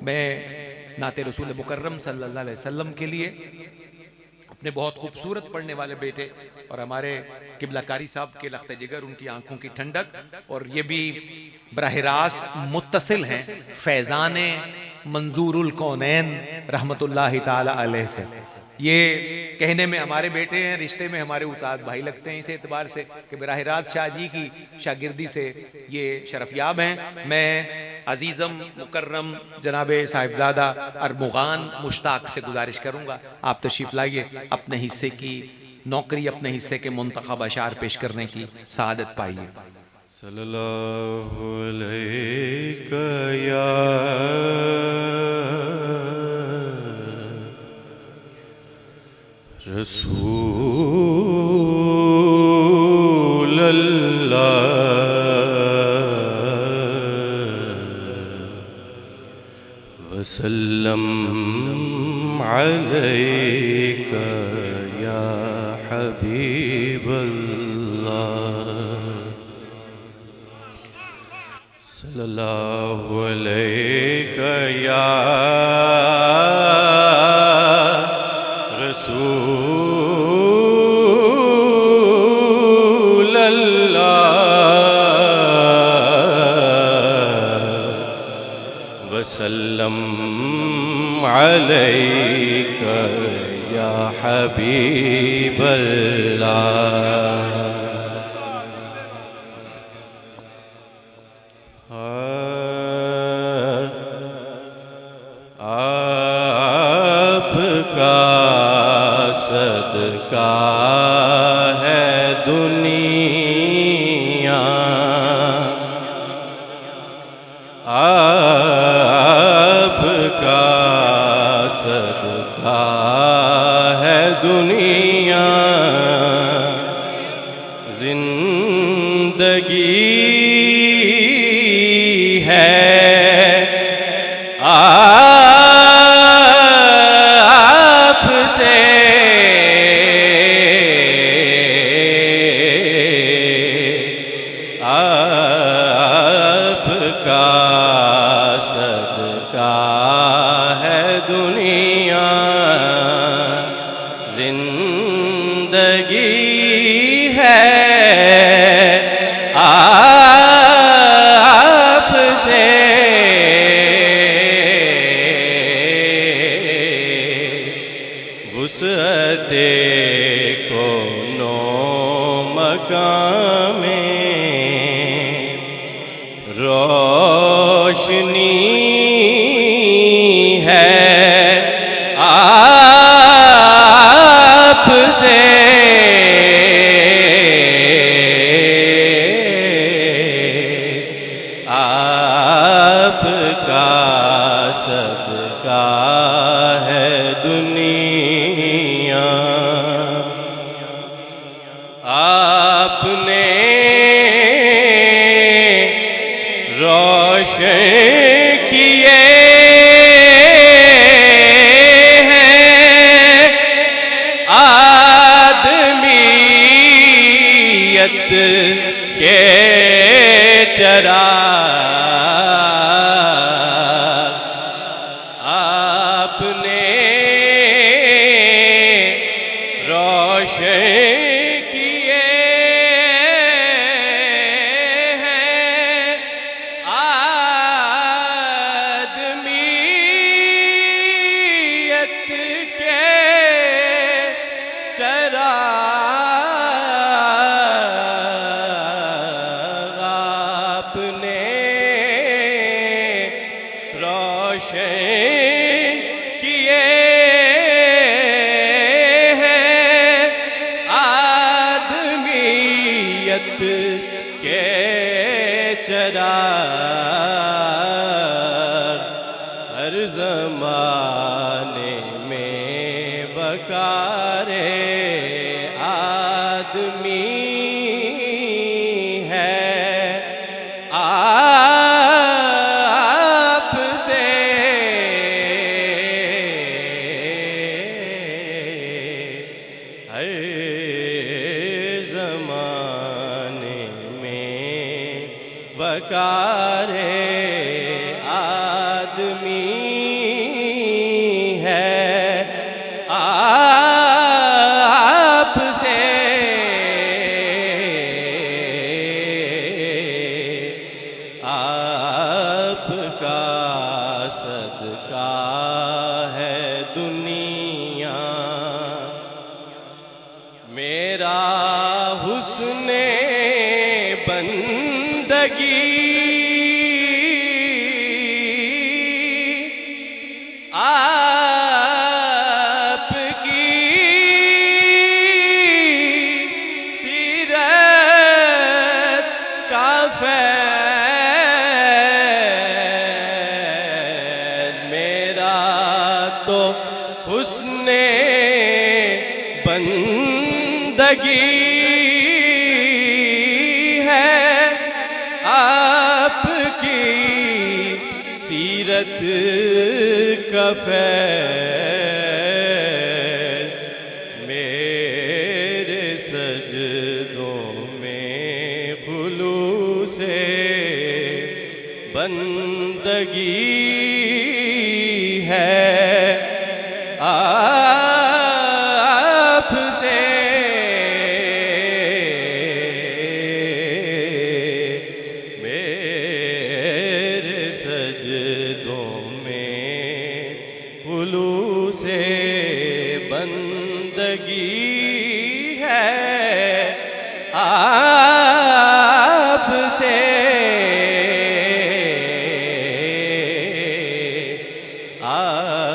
میں نعت رسول مکرم صلی اللہ علیہ وسلم کے لیے اپنے بہت خوبصورت پڑھنے والے بیٹے اور ہمارے قبلہ کاری صاحب کے لخت جگر، ان کی آنکھوں کی ٹھنڈک، اور یہ بھی براہ راست متصل ہیں فیضان منظور الکونین رحمت اللہ تعالی علیہ سے. یہ کہنے میں ہمارے بیٹے ہیں، رشتے میں ہمارے استاد بھائی لگتے ہیں، اس اعتبار سے کہ براہ راست شاہ جی کی شاگردی سے یہ شرف یاب ہیں. میں عزیزم مکرم جناب صاحبزادہ ارمغان مشتاق سے گزارش کروں گا آپ تشریف لائیے، اپنے حصے کی نوکری، اپنے حصے کے منتخب اشعار پیش کرنے کی سعادت پائیے. صلی اللہ علیہ یا رسول اللہ وسلم علیک یا حبیب اللہ صلی اللہ علیک یا رسول اللہ وسلم علیک یا حبیب اللہ. آپ کا صدقہ ہے دنیا، آپ کا صدقہ ہے دنیا، زندگی ہے آپ سے آپ کا صدقہ ہے دنیا، زندگی ہے آپ سے وسعت کونو مقام میں روشنی ہے آپ سے آپ کا صدقہ ہے دنیا، آپ نے روشن کیے ہیں آدمیت کے چراغ، آپ نے روشن کیے ہیں آدمیت کے چراغ، آپ نے روشن کیے ہیں آدمیت کے چراغ، ہر زمانے میں وقار آدمی ہے آپ سے ہر زمانے میں وقار آدمی آپ کی سیرت کا فیض میرا تو حسن بندگی ہے آپ کی سیرت کا فیض میرے سجدوں میں خلوص بندگی ہے آپ سے میرے سجدوں میں خلوص بندگی ہے آپ سے آپ